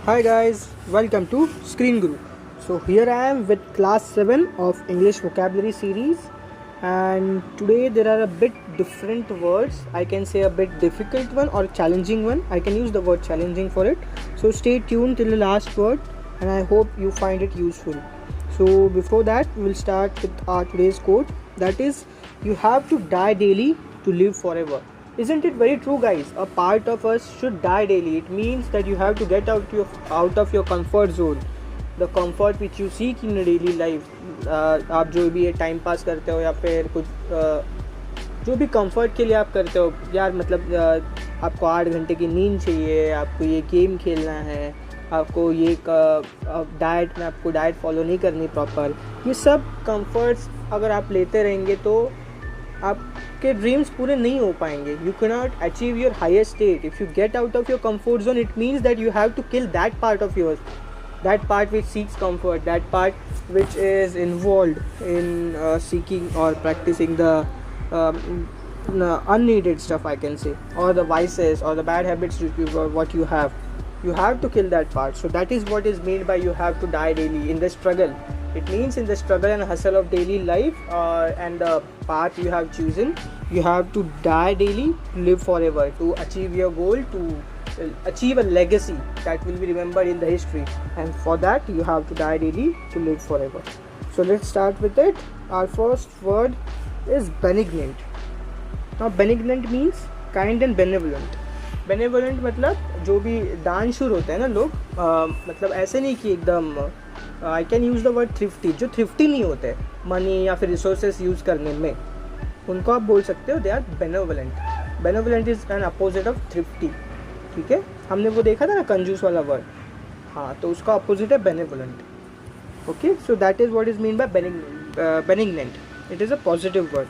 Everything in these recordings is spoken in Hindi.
Hi guys, welcome to Screen Guru. So here I am with class 7 of English vocabulary series, and today there are a bit different words. I can say a bit difficult one or challenging one. I can use the word challenging for it. So stay tuned till the last word and I hope you find it useful. So before that, we will start with our today's quote, that is, you have to die daily to live forever. Isn't it very true, guys? A part of us should die daily. It means that you have to get out of your comfort zone, the comfort which you seek in your daily life. आप जो भी टाइम पास करते हो या फिर कुछ जो भी कंफर्ट के लिए आप करते हो यार, मतलब आपको 8 घंटे की नींद चाहिए, आपको ये गेम खेलना है, आपको ये डाइट में आपको डाइट फॉलो नहीं करनी प्रॉपर, ये सब कंफर्ट्स अगर आप लेते रहेंगे तो आपके ड्रीम्स पूरे नहीं हो पाएंगे. You can not achieve your highest state. If you get out of your comfort zone, it means that you have to kill that part of yours, that part which seeks comfort, that part which is involved in seeking or practicing the unneeded stuff, I can say, or the vices or the bad habits what you have. You have to kill that part. So that is what is meant by you have to die daily in the struggle. It means in the struggle and hustle of daily life and the path you have chosen, you have to die daily to live forever, to achieve your goal, to achieve a legacy that will be remembered in the history, and for that you have to die daily to live forever. So let's start with it. Our first word is benignant. Now benignant means kind and benevolent. benevolent मतलब जो भी दानशूर होते हैं ना लोग, मतलब ऐसे नहीं कि एकदम I can use the word thrifty. जो थ्रिफ्टी नहीं होते मनी या फिर रिसोर्सेज यूज़ करने में, उनको आप बोल सकते हो they are benevolent. Benevolent is an opposite of thrifty. ठीक है, हमने वो देखा था ना कंजूस वाला वर्ड. हाँ, तो उसका अपोजिट है benevolent. Okay, so that is what is mean by benignant. It is a positive word.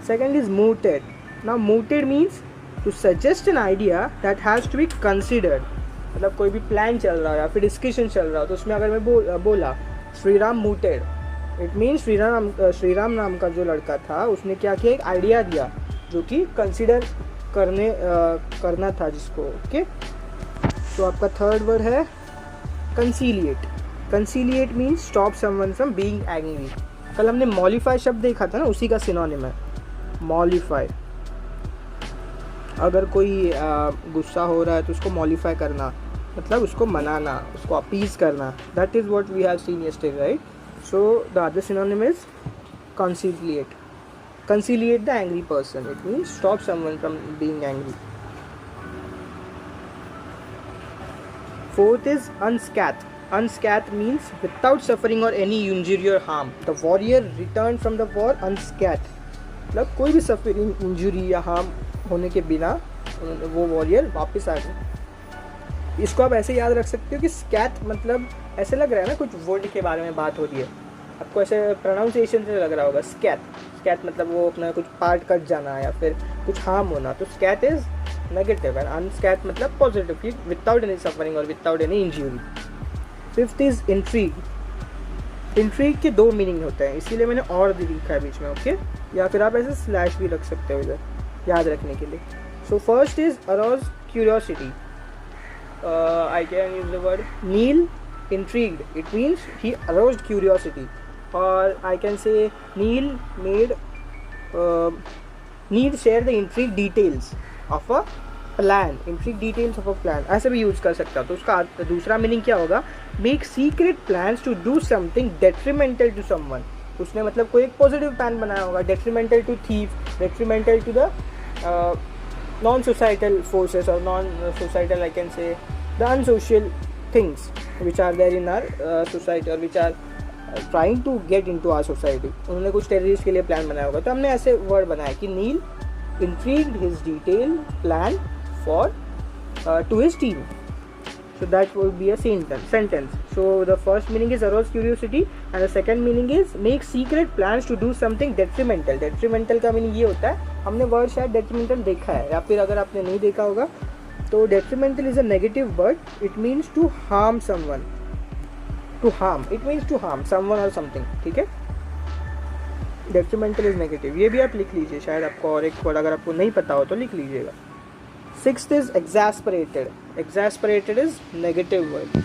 Second is mooted. Now mooted means to suggest an idea that has to be considered. मतलब कोई भी प्लान चल रहा है या फिर डिस्कशन चल रहा हो, तो उसमें अगर मैं बोला Shri Ram mooted, it means Shri Ram नाम का जो लड़का था उसने क्या किया, एक आइडिया दिया जो कि कंसिडर करना था जिसको. ओके, तो आपका थर्ड वर्ड है conciliate. Conciliate means stop someone from being angry. कल हमने मॉलिफाई शब्द देखा था ना, उसी का सिनोनिम है मॉलिफाई. अगर कोई गुस्सा हो रहा है तो उसको मॉलिफाई करना, मतलब उसको मनाना, उसको अपीज करना. That is what we have seen yesterday, right? So the other synonym is conciliate. Conciliate the angry person. It means stop someone from being angry. Fourth is unscathed. Unscathed means without suffering or any injury or harm. The warrior returned from the war unscathed. मतलब कोई भी सफरिंग, इंजुरी या हार्म होने के बिना वो वॉरियर वापस आ गए. इसको आप ऐसे याद रख सकते हो कि स्कैथ मतलब ऐसे लग रहा है ना कुछ वर्ड के बारे में बात हो रही है, आपको ऐसे प्रोनाउंसिएशन से लग रहा होगा स्कैथ. स्कैथ मतलब वो अपना कुछ पार्ट कट जाना या फिर कुछ हार्म होना. तो scathe is negative and unscathed मतलब पॉजिटिव, कि विदाउट एनी सफरिंग और without any injury. Fifth is intrigue. Intrigue के 2 मीनिंग होते हैं, इसीलिए मैंने और भी लिखा है बीच में. ओके, या फिर आप ऐसे स्लैश भी रख सकते हो इधर याद रखने के लिए. So first is arouse curiosity. I can use the word nil intrigued. It means he aroused curiosity, or I can say Neil shared the intrigue details of a plan. Intrigue details of a plan ऐसे भी यूज़ कर सकता. तो उसका दूसरा मीनिंग क्या होगा, make secret plans to do something detrimental to someone. उसने मतलब कोई एक पॉजिटिव प्लान बनाया होगा, detrimental to thief, detrimental to the non societal forces और non societal, I can say the unsocial things which are there in our society or which are trying to get into our society. उन्होंने कुछ टेररिस्ट के लिए प्लान बनाया होगा. तो हमने ऐसे वर्ड बनाया कि नील intrigued his detailed plan for to his team. So that would be a sentence. So the first meaning is arouse curiosity and the second meaning is make secret plans to do something detrimental. Detrimental का मीनिंग ये होता है, हमने वर्ड शायद detrimental देखा है या फिर अगर आपने नहीं देखा होगा तो detrimental is a negative word. It means to harm someone. To harm. It means to harm someone or something. ठीक है? Detrimental is negative. ये भी आप लिख लीजिए, शायद आपको और एक वर्ड अगर आपको नहीं पता हो तो लिख लीजिएगा. Sixth is exasperated. Exasperated is negative word,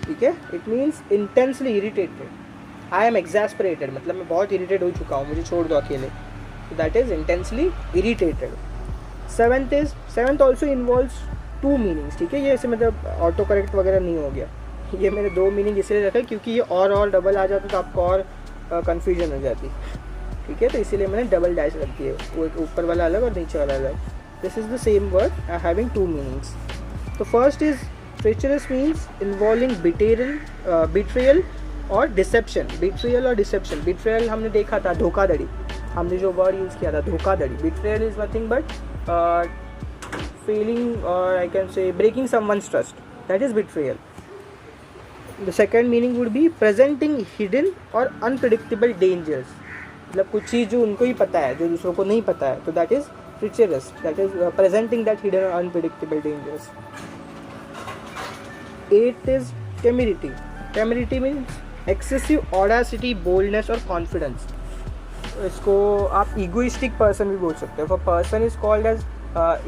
ठीक है. It means intensely irritated. I am exasperated मतलब मैं बहुत irritate हो चुका हूँ, मुझे छोड़ दो अकेले. So that is intensely irritated. Seventh also involves two meanings, ठीक है. ये ऐसे मतलब ऑटो करेक्ट वगैरह नहीं हो गया. ये मैंने दो मीनिंग इसलिए रखा क्योंकि ये और डबल आ जाता तो आपको और कन्फ्यूजन हो जाती, ठीक है. तो इसीलिए मैंने डबल डैश रख दिए, वो ऊपर वाला अलग और नीचे वाला अलग. This is the same word having two meanings. तो first is treacherous means involving betrayal और डिसेप्शन. betrayal और डिसेप्शन. betrayal हमने देखा था धोखाधड़ी, हमने जो वर्ड यूज़ किया था धोखाधड़ी. betrayal is nothing but failing or I can say breaking someone's trust. That is betrayal. The second meaning would be presenting hidden or unpredictable dangers. मतलब कुछ चीज़ जो उनको ही पता है जो दूसरों को नहीं पता है, तो that is treacherous. That is presenting that hidden or unpredictable dangers. Eighth is temerity. Temerity means excessive audacity, boldness और confidence. इसको आप egoistic person भी बोल सकते हो. If a person is called as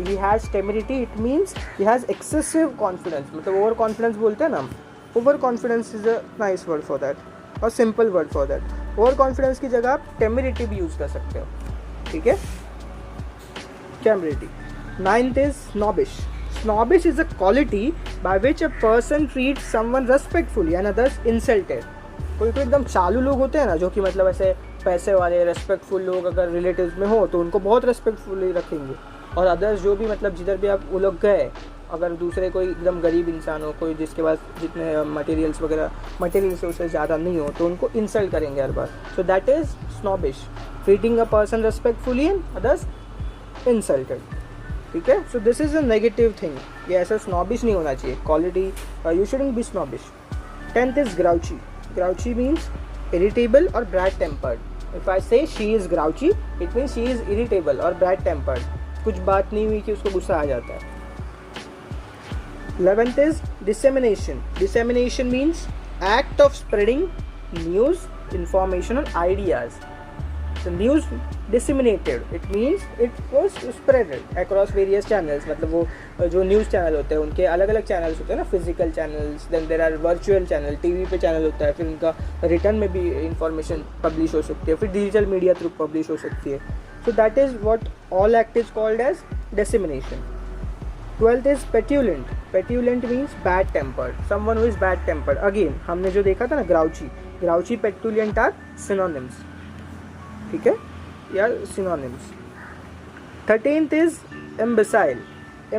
he has temerity, it means he has excessive confidence. मतलब over confidence बोलते हैं ना हम. Over confidence is a nice word for that, और simple word for that. Over confidence की जगह आप temerity भी use कर सकते हो, ठीक है. Temerity. Ninth is snobbish. Snobbish is a quality by which a person treats someone respectfully and others insulted. कोई तो एकदम चालू लोग होते हैं ना, जो कि मतलब ऐसे पैसे वाले रेस्पेक्टफुल लोग अगर रिलेटिव्स में हो तो उनको बहुत रेस्पेक्टफुली रखेंगे, और अदर्स जो भी मतलब जिधर भी आप वो लोग गए, अगर दूसरे कोई एकदम गरीब इंसान हो, कोई जिसके पास जितने मटेरियल्स उससे ज़्यादा नहीं हो, तो उनको इंसल्ट करेंगे हर बार. So that is snobbish. Treating a person respectfully and others insulted, ठीक है. So this is a negative thing. ये ऐसा स्नॉबिश नहीं होना चाहिए. Quality you shouldn't be snobbish. 10th is grouchy. Grouchy means irritable और bad tempered. If I say she is grouchy, it means she is irritable और बैड टेम्पर्ड. कुछ बात नहीं हुई कि उसको गुस्सा आ जाता है. 11th is dissemination. Dissemination means act of spreading news, information and ideas. The news disseminated, it means it was spread across various channels. मतलब वो जो न्यूज़ चैनल होते हैं उनके अलग अलग चैनल्स होते हैं ना, physical channels, then there are virtual channel, TV पे चैनल होता है, फिर उनका रिटर्न में भी इंफॉर्मेशन पब्लिश हो सकती है, फिर डिजिटल मीडिया थ्रू पब्लिश हो सकती है. So that is what all act is called as dissemination. 12th is petulant. Petulant means bad tempered. Someone who is bad tempered. Again हमने जो देखा था ना grouchy, petulant are synonyms, ठीक है, या synonyms. 13th is imbecile.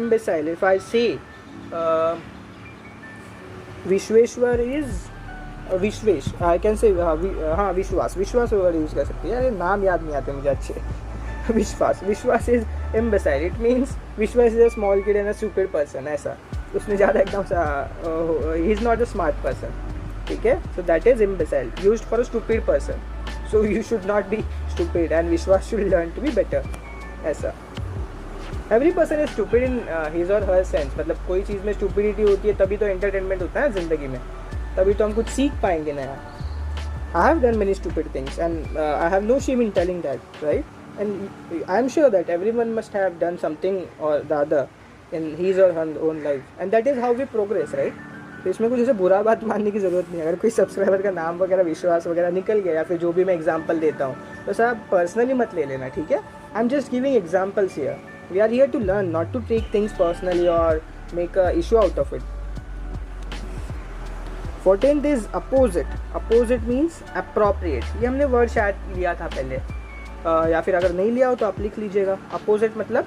Imbecile, if I say Vishweshwar is Vishwesh, I can say हाँ विश्वास वगैरह यूज़ कर सकते हैं. यार नाम याद नहीं आते मुझे अच्छे. विश्वास is imbecile. It means Vishwas is a small kid and a stupid person. ऐसा उसने ज़्यादा एकदम सा he is not a smart person, ठीक है. So that is imbecile, used for a stupid person. So you should not be stupid and Vishwas should learn to be better. ऐसा every person is stupid in his or her sense. मतलब कोई चीज़ में stupidity होती है तभी तो entertainment होता है ज़िंदगी में, तभी तो हम कुछ सीख पाएंगे नया. I have done many stupid things and I have no shame in telling that, right? And I am sure that everyone must have done something or the other in his or her own life, and that is how we progress, right? तो इसमें कुछ ऐसे बुरा बात मानने की ज़रूरत नहीं है. अगर कोई सब्सक्राइबर का नाम वगैरह विश्वास वगैरह निकल गया या फिर जो भी मैं एग्जांपल देता हूँ तो सर आप पर्सनली मत ले लेना, ठीक है. I am just giving examples here. We are here to learn, not to take things personally और make a issue out of it. 14th is opposite. Opposite means appropriate. ये हमने वर्ड शायद लिया था पहले, या फिर अगर नहीं लिया हो तो आप लिख लीजिएगा. अपोजिट मतलब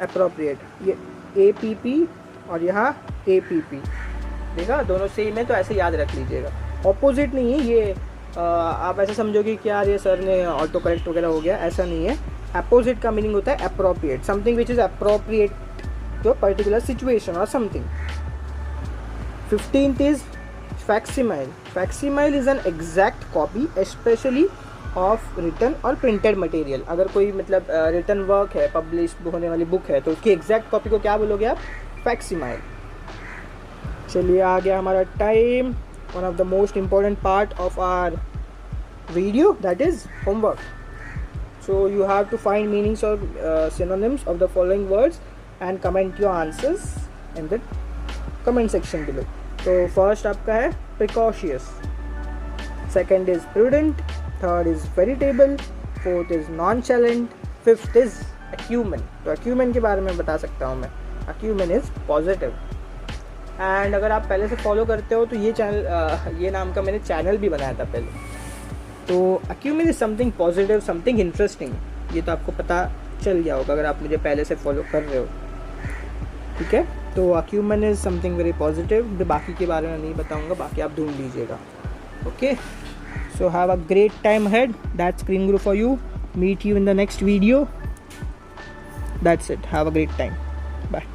अप्रोप्रिएट. ये APP और यहाँ APP, देखा दोनों सेम है तो ऐसे याद रख लीजिएगा. ऑपोजिट नहीं है ये. आप ऐसे समझोगे कि यार ये सर ने ऑटो करेक्ट वगैरह हो गया, ऐसा नहीं है. अपोजिट का मीनिंग होता है appropriate, something which is appropriate to a particular situation और something. 15th is facsimile. Facsimile is an exact copy, especially of written और प्रिंटेड मटेरियल. अगर कोई मतलब रिटन वर्क है, पब्लिश होने वाली बुक है, तो उसकी एग्जैक्ट कॉपी को क्या बोलोगे आप? फैक्सिमाइल. चलिए आ गया हमारा time. One of the most important part of our video, that is homework. So you have to find meanings of synonyms of the following words and comment your answers in the comment section below. तो फर्स्ट आपका है precocious, second is prudent, third is veritable, fourth is nonchalant, fifth is acumen. तो अक्यूमेन के बारे में बता सकता हूँ मैं. अक्यूमेन इज पॉजिटिव. एंड अगर आप पहले से फॉलो करते हो तो ये चैनल, ये नाम का मैंने चैनल भी बनाया था पहले. तो acumen is something positive, something interesting. ये तो आपको पता चल गया होगा अगर आप मुझे पहले से फॉलो कर रहे हो. ठीक है, तो acumen is something very positive. बाकी के बारे में नहीं बताऊंगा, बाकी आप ढूंढ लीजिएगा. Okay, so have a great time ahead. That's screen grow for you. Meet you in the next video. That's it. Have a great time. Bye.